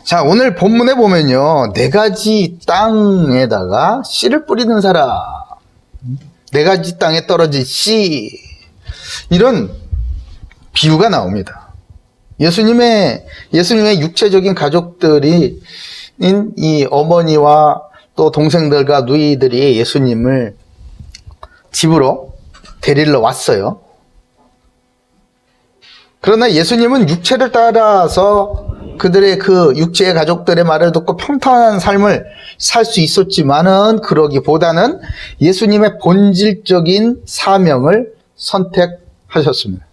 자, 오늘 본문에 보면요, 4가지 땅에다가 씨를 뿌리는 사람, 4가지 땅에 떨어진 씨, 이런 비유가 나옵니다. 예수님의 육체적인 가족들이 이 어머니와 또 동생들과 누이들이 예수님을 집으로 데리러 왔어요. 그러나 예수님은 육체를 따라서 그들의 그 육체의 가족들의 말을 듣고 평탄한 삶을 살 수 있었지만은 그러기보다는 예수님의 본질적인 사명을 선택하셨습니다.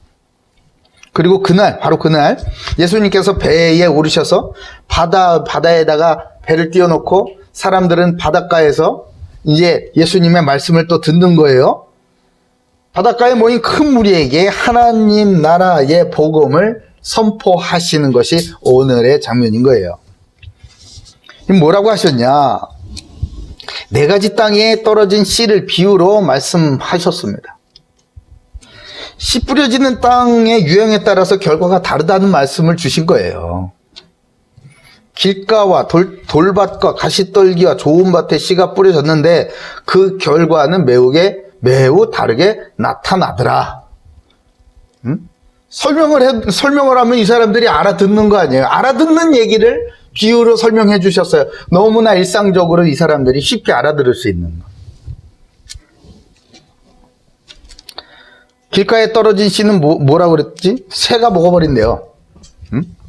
그리고 바로 그날 예수님께서 배에 오르셔서 바다에다가 배를 띄워놓고 사람들은 바닷가에서 이제 예수님의 말씀을 또 듣는 거예요. 바닷가에 모인 큰 무리에게 하나님 나라의 복음을 선포하시는 것이 오늘의 장면인 거예요. 뭐라고 하셨냐? 4가지 땅에 떨어진 씨를 비유로 말씀하셨습니다. 씨 뿌려지는 땅의 유형에 따라서 결과가 다르다는 말씀을 주신 거예요. 길가와 돌밭과 가시떨기와 좋은 밭에 씨가 뿌려졌는데 그 결과는 매우 다르게 나타나더라. 설명을 하면 이 사람들이 알아듣는 거 아니에요. 알아듣는 얘기를 비유로 설명해 주셨어요. 너무나 일상적으로 이 사람들이 쉽게 알아들을 수 있는 거. 길가에 떨어진 씨는 뭐라고 그랬지? 새가 먹어버린대요.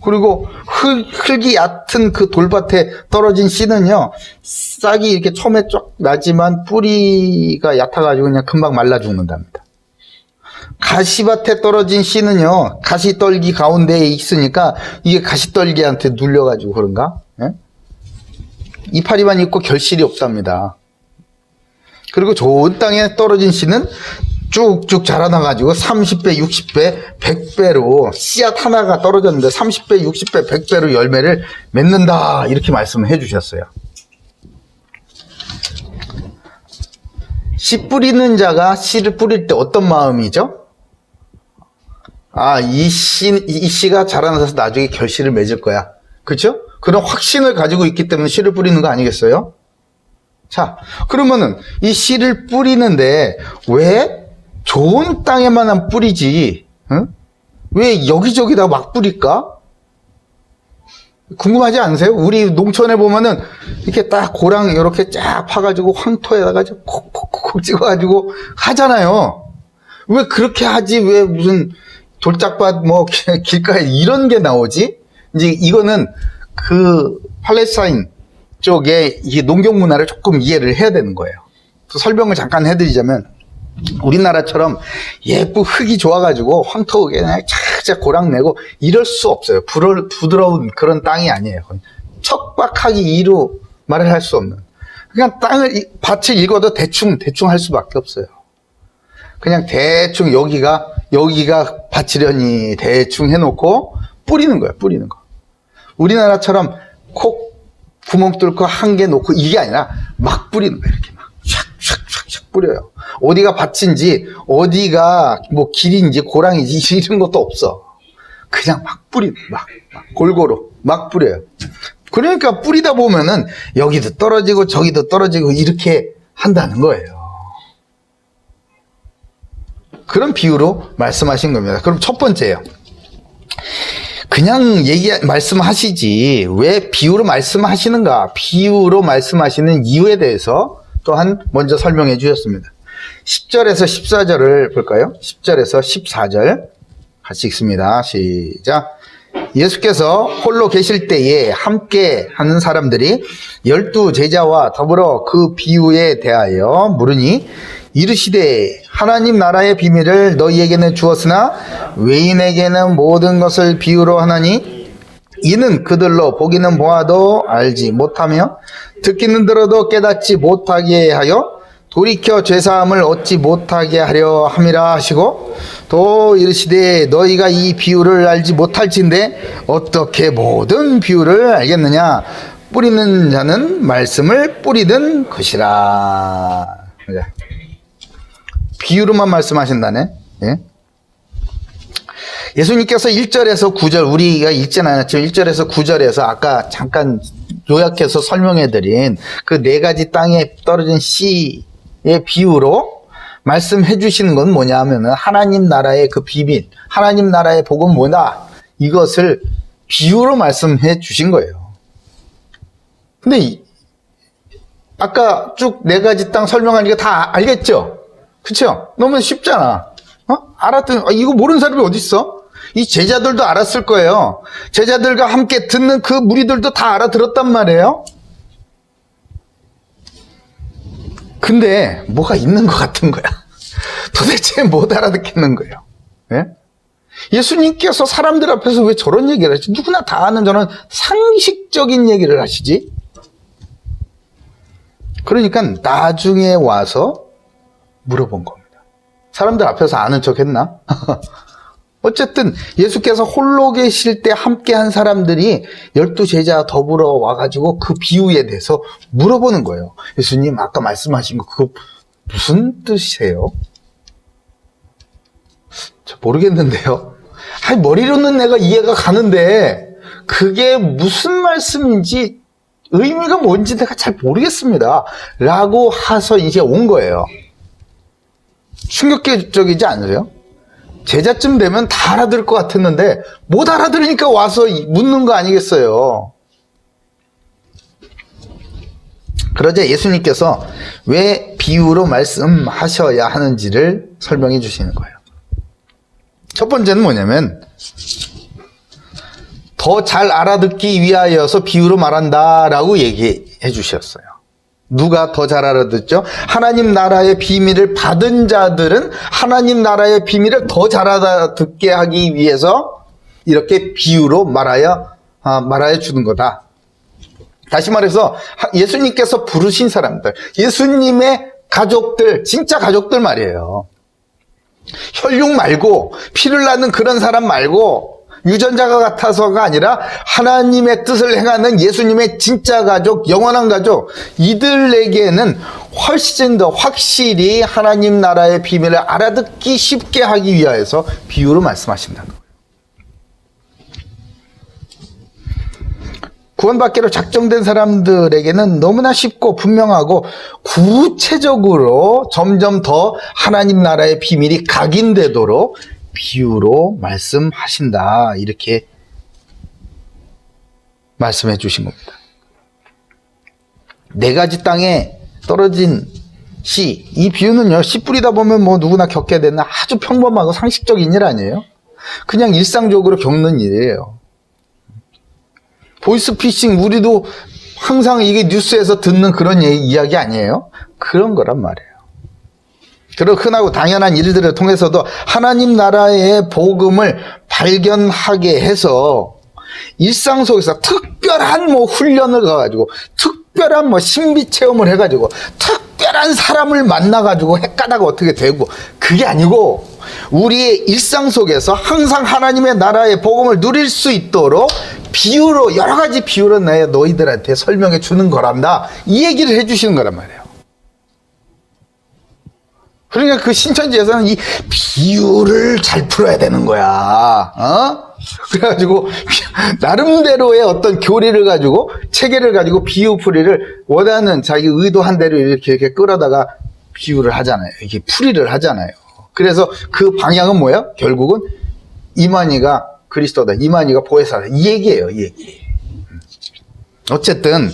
그리고 흙이 얕은 그 돌밭에 떨어진 씨는요, 싹이 이렇게 처음에 쫙 나지만 뿌리가 얕아가지고 그냥 금방 말라 죽는답니다. 가시밭에 떨어진 씨는요, 가시떨기 가운데에 있으니까 이게 가시떨기한테 눌려가지고 그런가? 예? 이파리만 있고 결실이 없답니다. 그리고 좋은 땅에 떨어진 씨는 쭉쭉 자라나가지고 30배, 60배, 100배로 씨앗 하나가 떨어졌는데 30배, 60배, 100배로 열매를 맺는다. 이렇게 말씀을 해주셨어요. 씨 뿌리는 자가 씨를 뿌릴 때 어떤 마음이죠? 이 씨가 자라나서 나중에 결실을 맺을 거야. 그렇죠? 그런 확신을 가지고 있기 때문에 씨를 뿌리는 거 아니겠어요? 자, 그러면은 이 씨를 뿌리는데 왜 좋은 땅에만 뿌리지, 응? 왜 여기저기다 막 뿌릴까? 궁금하지 않으세요? 우리 농촌에 보면은 이렇게 딱 고랑 이렇게 쫙 파가지고 황토에다가 콕콕콕 찍어가지고 하잖아요. 왜 그렇게 하지? 왜 무슨 돌짝밭 길가에 이런 게 나오지? 이제 이거는 그 팔레스타인 쪽에 이 농경 문화를 조금 이해를 해야 되는 거예요. 설명을 잠깐 해드리자면, 우리나라처럼 예쁘 흙이 좋아가지고 황토에 그냥 착착 고랑 내고 이럴 수 없어요. 부드러운 그런 땅이 아니에요. 척박하기 이루 말을 할 수 없는. 그냥 밭을 읽어도 대충 할 수밖에 없어요. 그냥 대충 여기가 밭이려니 대충 해놓고 뿌리는 거예요. 뿌리는 거. 우리나라처럼 콕 구멍 뚫고 한 개 놓고 이게 아니라 막 뿌리는 거예요. 이렇게 막 샥샥샥샥 뿌려요. 어디가 밭인지 어디가 길인지 고랑인지 이런 것도 없어. 그냥 막 뿌리는, 막 골고루 막 뿌려요. 그러니까 뿌리다 보면은 여기도 떨어지고 저기도 떨어지고 이렇게 한다는 거예요. 그런 비유로 말씀하신 겁니다. 그럼 첫 번째예요. 그냥 말씀하시지 왜 비유로 말씀하시는가? 비유로 말씀하시는 이유에 대해서 또한 먼저 설명해 주셨습니다. 10절에서 14절을 볼까요? 10절에서 14절 같이 읽습니다. 시작. 예수께서 홀로 계실 때에 함께 하는 사람들이 12 제자와 더불어 그 비유에 대하여 물으니 이르시되 하나님 나라의 비밀을 너희에게는 주었으나 외인에게는 모든 것을 비유로 하나니 이는 그들로 보기는 보아도 알지 못하며 듣기는 들어도 깨닫지 못하게 하여 돌이켜 죄사함을 얻지 못하게 하려 함이라 하시고 또 이르시되 너희가 이 비유를 알지 못할진대 어떻게 모든 비유를 알겠느냐. 뿌리는 자는 말씀을 뿌리던 것이라. 비유로만 말씀하신다네. 예? 예수님께서 1절에서 9절, 우리가 읽진 않았지만 1절에서 9절에서 아까 잠깐 요약해서 설명해드린 그 네 가지 땅에 떨어진 씨의 비유로 말씀해 주시는 건 뭐냐 하면은 하나님 나라의 그 비밀, 하나님 나라의 복은 뭐다, 이것을 비유로 말씀해 주신 거예요. 근데 아까 쭉 네 가지 땅 설명하니까 다 알겠죠? 그쵸? 너무 쉽잖아. 알았더니, 이거 모르는 사람이 어디 있어? 이 제자들도 알았을 거예요. 제자들과 함께 듣는 그 무리들도 다 알아들었단 말이에요. 근데 뭐가 있는 것 같은 거야. 도대체 못 알아듣겠는 거예요. 예? 예수님께서 사람들 앞에서 왜 저런 얘기를 하지? 누구나 다 아는 저런 상식적인 얘기를 하시지? 그러니까 나중에 와서 물어본 겁니다. 사람들 앞에서 아는 척 했나? 어쨌든 예수께서 홀로 계실 때 함께 한 사람들이 12제자 더불어 와가지고 그 비유에 대해서 물어보는 거예요. 예수님 아까 말씀하신 거 그거 무슨 뜻이세요? 저 모르겠는데요. 아니, 머리로는 내가 이해가 가는데 그게 무슨 말씀인지 의미가 뭔지 내가 잘 모르겠습니다. 라고 해서 이제 온 거예요. 충격적이지 않으세요? 제자쯤 되면 다 알아들을 것 같았는데 못 알아들으니까 와서 묻는 거 아니겠어요? 그러자 예수님께서 왜 비유로 말씀하셔야 하는지를 설명해 주시는 거예요. 첫 번째는 뭐냐면 더 잘 알아듣기 위하여서 비유로 말한다라고 얘기해 주셨어요. 누가 더 잘 알아듣죠? 하나님 나라의 비밀을 받은 자들은 하나님 나라의 비밀을 더 잘 알아듣게 하기 위해서 이렇게 비유로 말하여 주는 거다. 다시 말해서 예수님께서 부르신 사람들, 예수님의 가족들, 진짜 가족들 말이에요. 혈육 말고 피를 낳는 그런 사람 말고 유전자가 같아서가 아니라 하나님의 뜻을 행하는 예수님의 진짜 가족, 영원한 가족, 이들에게는 훨씬 더 확실히 하나님 나라의 비밀을 알아듣기 쉽게 하기 위하여서 비유로 말씀하신다는 거예요. 구원받기로 작정된 사람들에게는 너무나 쉽고 분명하고 구체적으로 점점 더 하나님 나라의 비밀이 각인되도록 비유로 말씀하신다. 이렇게 말씀해 주신 겁니다. 네 가지 땅에 떨어진 씨, 이 비유는요, 씨 뿌리다 보면 뭐 누구나 겪게 되는 아주 평범하고 상식적인 일 아니에요? 그냥 일상적으로 겪는 일이에요. 보이스피싱, 우리도 항상 이게 뉴스에서 듣는 그런 이야기 아니에요? 그런 거란 말이에요. 그리고 흔하고 당연한 일들을 통해서도 하나님 나라의 복음을 발견하게 해서 일상 속에서 특별한 뭐 훈련을 가가지고 특별한 뭐 신비 체험을 해가지고 특별한 사람을 만나가지고 헷가다가 어떻게 되고, 그게 아니고 우리의 일상 속에서 항상 하나님의 나라의 복음을 누릴 수 있도록 비유로, 여러 가지 비유로 너희들한테 설명해 주는 거란다, 이 얘기를 해 주시는 거란 말이에요. 그러니까 그 신천지에서는 이 비유를 잘 풀어야 되는 거야. 그래가지고 나름대로의 어떤 교리를 가지고, 체계를 가지고 비유 풀이를 원하는 자기 의도한 대로 이렇게 끌어다가 비유를 하잖아요. 이게 풀이를 하잖아요. 그래서 그 방향은 뭐야? 결국은 이만희가 그리스도다, 이만희가 보혜사다, 이 얘기예요. 이 얘기. 어쨌든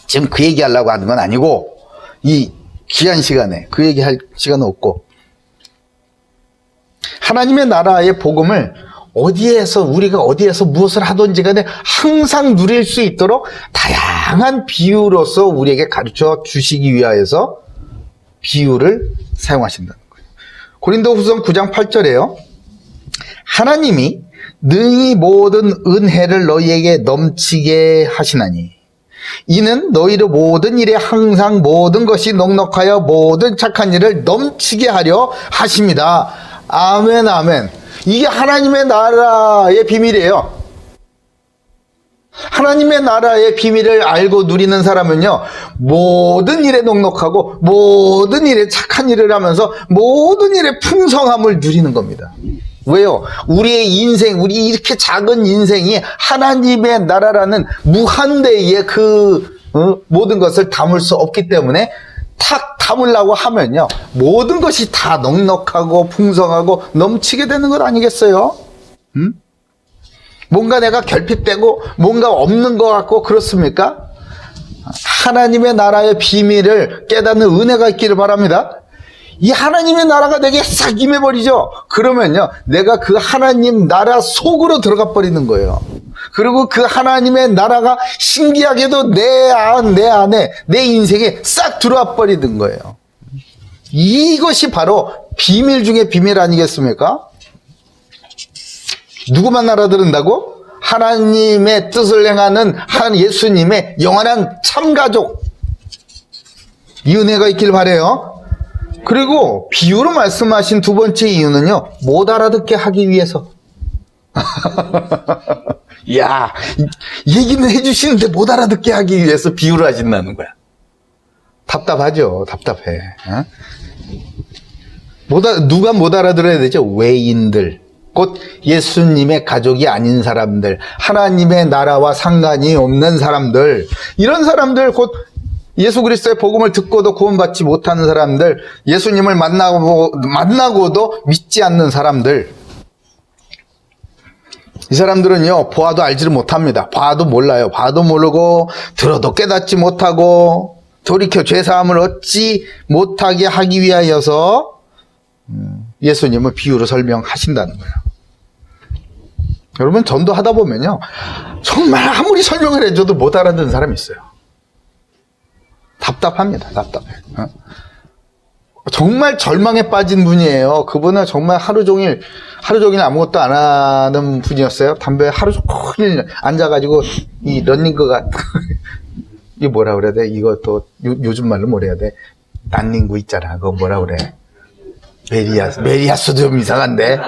지금 그 얘기 하려고 하는 건 아니고, 이 귀한 시간에 그 얘기할 시간은 없고, 하나님의 나라의 복음을 우리가 어디에서 무엇을 하든지 간에 항상 누릴 수 있도록 다양한 비유로서 우리에게 가르쳐 주시기 위하여서 비유를 사용하신다는 거예요. 고린도후서 9장 8절에요. 하나님이 능히 모든 은혜를 너희에게 넘치게 하시나니 이는 너희를 모든 일에 항상 모든 것이 넉넉하여 모든 착한 일을 넘치게 하려 하십니다. 아멘, 아멘. 이게 하나님의 나라의 비밀이에요. 하나님의 나라의 비밀을 알고 누리는 사람은요, 모든 일에 넉넉하고 모든 일에 착한 일을 하면서 모든 일에 풍성함을 누리는 겁니다. 왜요? 우리의 인생, 우리 이렇게 작은 인생이 하나님의 나라라는 무한대의 모든 것을 담을 수 없기 때문에 탁 담으려고 하면요, 모든 것이 다 넉넉하고 풍성하고 넘치게 되는 것 아니겠어요? 뭔가 내가 결핍되고 뭔가 없는 것 같고 그렇습니까? 하나님의 나라의 비밀을 깨닫는 은혜가 있기를 바랍니다. 이 하나님의 나라가 내게 싹 임해버리죠. 그러면요, 내가 그 하나님 나라 속으로 들어가 버리는 거예요. 그리고 그 하나님의 나라가 신기하게도 내 안에, 내 인생에 싹 들어와 버리는 거예요. 이것이 바로 비밀 중에 비밀 아니겠습니까? 누구만 알아들은다고? 하나님의 뜻을 행하는 한 예수님의 영원한 참가족. 이 은혜가 있길 바라요. 그리고 비유로 말씀하신 두 번째 이유는요, 못 알아듣게 하기 위해서. 야, 얘기는 해주시는데 못 알아듣게 하기 위해서 비유를 하신다는 거야. 답답하죠. 답답해. 누가 못 알아들어야 되죠? 외인들. 곧 예수님의 가족이 아닌 사람들, 하나님의 나라와 상관이 없는 사람들, 이런 사람들, 곧 예수 그리스도의 복음을 듣고도 구원받지 못하는 사람들, 예수님을 만나고도 믿지 않는 사람들, 이 사람들은요, 보아도 알지를 못합니다. 봐도 몰라요. 봐도 모르고 들어도 깨닫지 못하고 돌이켜 죄사함을 얻지 못하게 하기 위하여서 예수님을 비유로 설명하신다는 거예요. 여러분, 전도하다 보면요, 정말 아무리 설명을 해줘도 못 알아듣는 사람이 있어요. 답답합니다. 답답해. 정말 절망에 빠진 분이에요. 그분은 정말 하루 종일 아무것도 안 하는 분이었어요. 담배 하루 종일 앉아가지고 이 런닝구가 이거 뭐라 그래야 돼? 이거 또 요즘 말로 뭐라 해야 돼? 난닝구 있잖아. 그거 뭐라 그래? 메리아스도 좀 이상한데,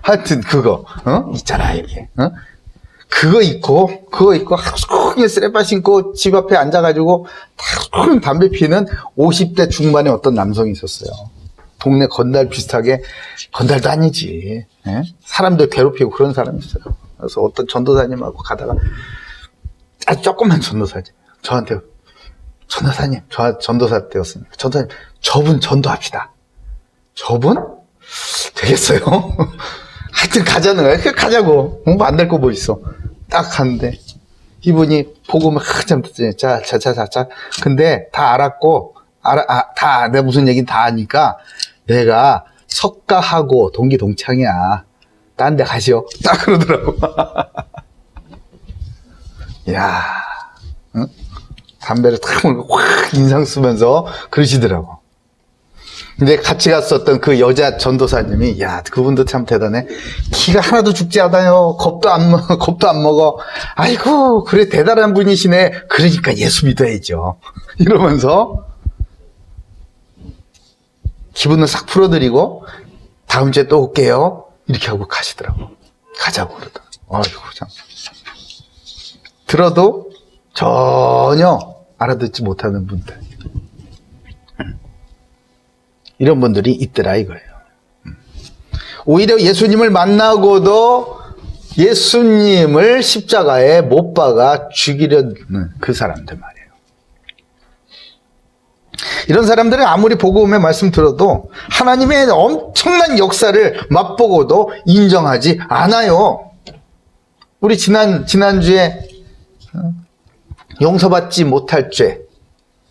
하여튼 그거, 있잖아, 이렇게, 그거 입고 하루 종일 쓰레빠 신고 집 앞에 앉아가지고 하루 종일 담배 피는 50대 중반의 어떤 남성이 있었어요. 동네 건달 비슷하게, 건달도 아니지, 예? 사람들 괴롭히고 그런 사람이 있어요. 그래서 어떤 전도사님하고 가다가 아주 조그만 전도사님, 저한테, 전도사님, 저 전도사 때였으니까, 전도사님, 저분 전도합시다. 저분? 되겠어요? 하여튼 가자는 거야. 그냥 가자고. 뭐 안 될 거 뭐 있어. 딱 갔는데 이분이 복음을 한참 듣더니 자. 근데 다 알았고, 내가 무슨 얘기는 다 아니까 내가 석가하고 동기동창이야. 딴 데 가시오. 딱 그러더라고. 이야, 응? 담배를 탁 물고 확 인상 쓰면서 그러시더라고. 근데 같이 갔었던 그 여자 전도사님이, 야, 그분도 참 대단해. 기가 하나도 죽지 않아요. 겁도 안 먹어. 아이고, 그래, 대단한 분이시네. 그러니까 예수 믿어야죠. 이러면서 기분을 싹 풀어드리고, 다음 주에 또 올게요. 이렇게 하고 가시더라고. 가자고 그러더라고. 아이고, 참. 들어도 전혀 알아듣지 못하는 분들. 이런 분들이 있더라 이거예요. 오히려 예수님을 만나고도 예수님을 십자가에 못 박아 죽이려는 그 사람들 말이에요. 이런 사람들은 아무리 복음의 말씀 들어도 하나님의 엄청난 역사를 맛보고도 인정하지 않아요. 우리 지난주에 용서받지 못할 죄,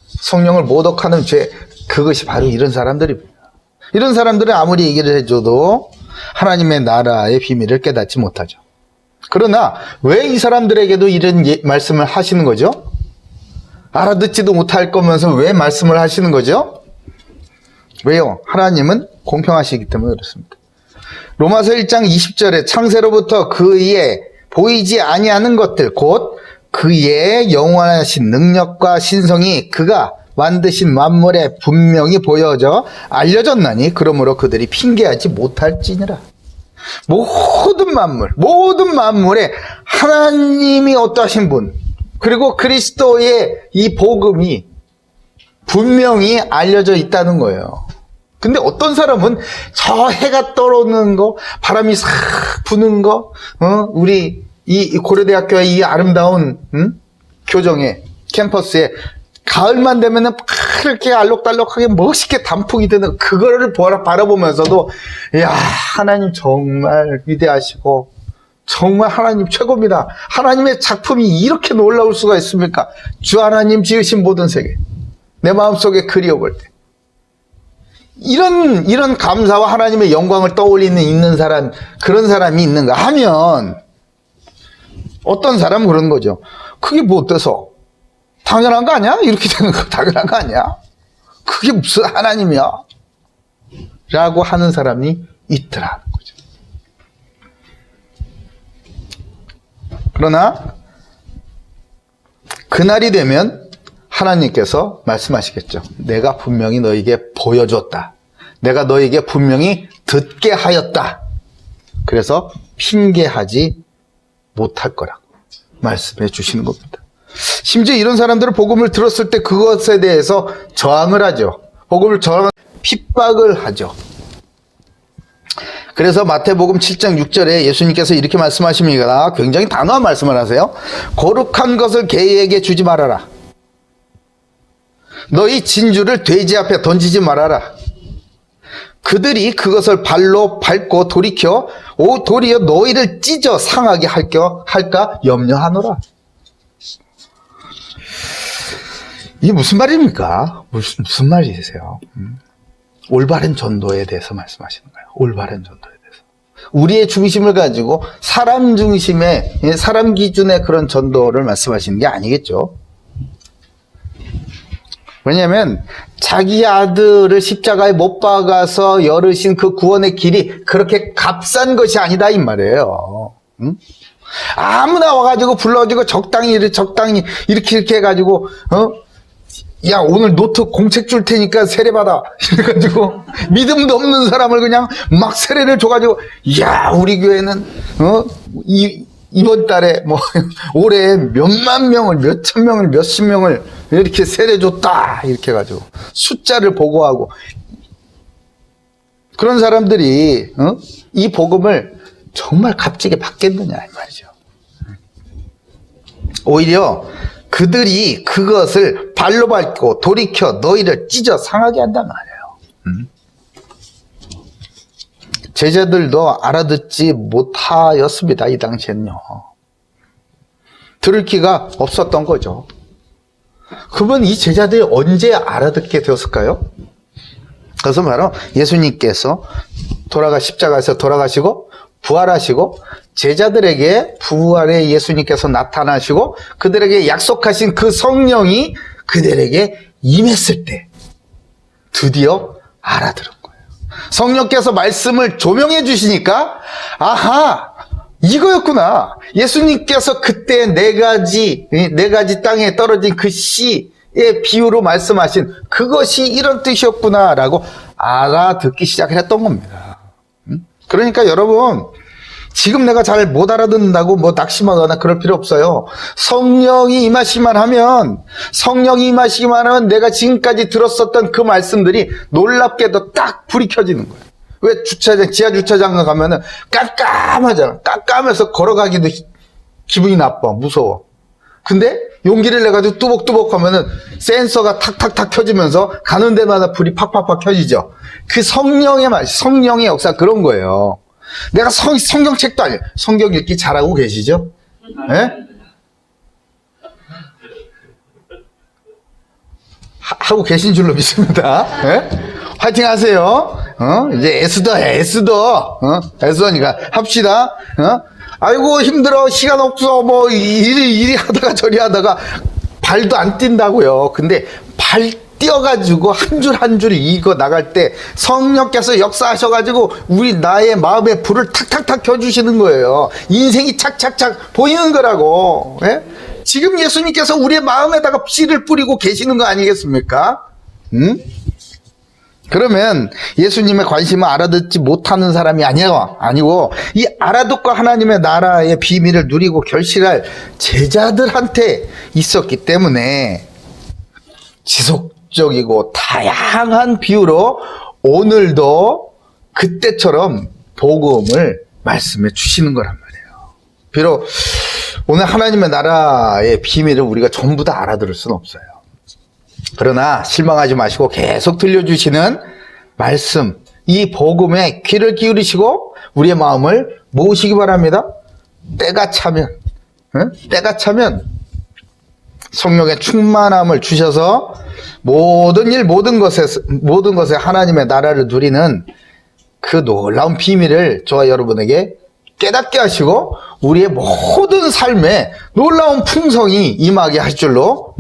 성령을 모독하는 죄, 그것이 바로 이런 사람들입니다. 이런 사람들은 아무리 얘기를 해줘도 하나님의 나라의 비밀을 깨닫지 못하죠. 그러나 왜 이 사람들에게도 이런 말씀을 하시는 거죠? 알아듣지도 못할 거면서 왜 말씀을 하시는 거죠? 왜요? 하나님은 공평하시기 때문에 그렇습니다. 로마서 1장 20절에 창세로부터 그의 보이지 아니하는 것들 곧 그의 영원하신 능력과 신성이 그가 만드신 만물에 분명히 보여져 알려졌나니 그러므로 그들이 핑계하지 못할지니라. 모든 만물에 하나님이 어떠하신 분, 그리고 그리스도의 이 복음이 분명히 알려져 있다는 거예요. 근데 어떤 사람은 저 해가 떠오르는 거, 바람이 싹 부는 거, 우리 이 고려대학교의 이 아름다운 교정에, 캠퍼스에 가을만 되면은 이렇게 알록달록하게 멋있게 단풍이 드는 그거를 바라보면서도, 야, 하나님 정말 위대하시고 정말 하나님 최고입니다. 하나님의 작품이 이렇게 놀라울 수가 있습니까? 주 하나님 지으신 모든 세계, 내 마음속에 그리워볼 때 이런 감사와 하나님의 영광을 떠올리는 있는 사람, 그런 사람이 있는가 하면, 어떤 사람은 그런 거죠. 그게 뭐 어때서? 당연한 거 아니야? 이렇게 되는 거 당연한 거 아니야? 그게 무슨 하나님이야? 라고 하는 사람이 있더라는 거죠. 그러나 그날이 되면 하나님께서 말씀하시겠죠. 내가 분명히 너에게 보여줬다. 내가 너에게 분명히 듣게 하였다. 그래서 핑계하지 못할 거라고 말씀해 주시는 겁니다. 심지어 이런 사람들은 복음을 들었을 때 그것에 대해서 저항을 하죠. 복음을 저항하는 핍박을 하죠. 그래서 마태복음 7장 6절에 예수님께서 이렇게 말씀하십니다. 굉장히 단호한 말씀을 하세요. 거룩한 것을 개에게 주지 말아라. 너희 진주를 돼지 앞에 던지지 말아라. 그들이 그것을 발로 밟고 돌이켜 도리어 너희를 찢어 상하게 할까 염려하노라. 이게 무슨 말입니까? 무슨 말이세요? 올바른 전도에 대해서 말씀하시는 거예요. 올바른 전도에 대해서. 우리의 중심을 가지고 사람 중심의, 사람 기준의 그런 전도를 말씀하시는 게 아니겠죠. 왜냐하면 자기 아들을 십자가에 못 박아서 열으신 그 구원의 길이 그렇게 값싼 것이 아니다 이 말이에요. 응? 아무나 와가지고 불러가지고 적당히 이렇게 해가지고 야 오늘 노트 공책 줄 테니까 세례 받아 이래가지고 믿음도 없는 사람을 그냥 막 세례를 줘가지고 야 우리 교회는 이번 달에 뭐 올해 몇만 명을 몇천 명을 몇십 명을 이렇게 세례 줬다 이렇게 해가지고 숫자를 보고하고 그런 사람들이 이 복음을 정말 값지게 받겠느냐 이 말이죠. 오히려 그들이 그것을 발로 밟고 돌이켜 너희를 찢어 상하게 한단 말이에요. 제자들도 알아듣지 못하였습니다. 이 당시엔요. 들을 기가 없었던 거죠. 그러면 이 제자들이 언제 알아듣게 되었을까요? 그것은 바로 예수님께서 십자가에서 돌아가시고 부활하시고 제자들에게 부활의 예수님께서 나타나시고 그들에게 약속하신 그 성령이 그들에게 임했을 때 드디어 알아들은 거예요. 성령께서 말씀을 조명해 주시니까 아하 이거였구나. 예수님께서 그때 네 가지 땅에 떨어진 그 씨의 비유로 말씀하신 그것이 이런 뜻이었구나라고 알아듣기 시작을 했던 겁니다. 그러니까 여러분 지금 내가 잘 못 알아듣는다고 뭐 낙심하거나 그럴 필요 없어요. 성령이 임하시기만 하면 내가 지금까지 들었었던 그 말씀들이 놀랍게도 딱 불이 켜지는 거예요. 왜 지하 주차장 가면은 깜깜하잖아. 깜깜해서 걸어가기도 기분이 나빠, 무서워. 근데 용기를 내가지고 뚜벅뚜벅 하면은 센서가 탁탁탁 켜지면서 가는 데마다 불이 팍팍팍 켜지죠. 그 성령의 역사 그런 거예요. 내가 성경책도 아니에요. 성경 읽기 잘하고 계시죠? 예? 하고 계신 줄로 믿습니다. 예? 화이팅 하세요. 이제 애쓰니까 합시다. 아이고 힘들어 시간 없어 뭐 이리 하다가 저리 하다가 발도 안 뛴다고요. 근데 발 뛰어가지고 한 줄 한 줄 이거 나갈 때 성령께서 역사하셔가지고 나의 마음에 불을 탁탁탁 켜주시는 거예요. 인생이 착착착 보이는 거라고. 예? 지금 예수님께서 우리의 마음에다가 씨를 뿌리고 계시는 거 아니겠습니까? 그러면 예수님의 관심을 알아듣지 못하는 사람이 아니고 이 알아듣고 하나님의 나라의 비밀을 누리고 결실할 제자들한테 있었기 때문에 지속적이고 다양한 비유로 오늘도 그때처럼 복음을 말씀해 주시는 거란 말이에요. 비록 오늘 하나님의 나라의 비밀을 우리가 전부 다 알아들을 수는 없어요. 그러나 실망하지 마시고 계속 들려주시는 말씀, 이 복음에 귀를 기울이시고 우리의 마음을 모으시기 바랍니다. 때가 차면, 때가 차면 성령의 충만함을 주셔서 모든 일, 모든 것에 하나님의 나라를 누리는 그 놀라운 비밀을 저와 여러분에게 깨닫게 하시고 우리의 모든 삶에 놀라운 풍성이 임하게 할 줄로